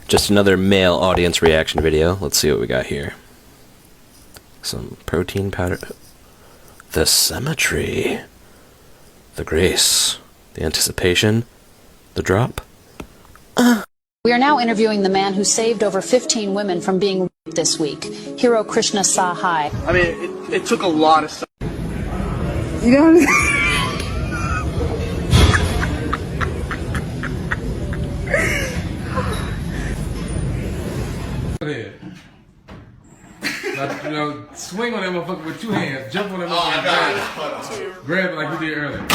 Just another male audience reaction video. Let's see what we got here. Some protein powder. The symmetry. The grace. The anticipation. The drop. We are now interviewing the man who saved over 15 women from being raped this week, Hero Krishna Sahai. I mean, it took a lot of stuff. You know what You know, swing on that motherfucker with 2 hands, jump on that motherfucker, grab it like you did earlier.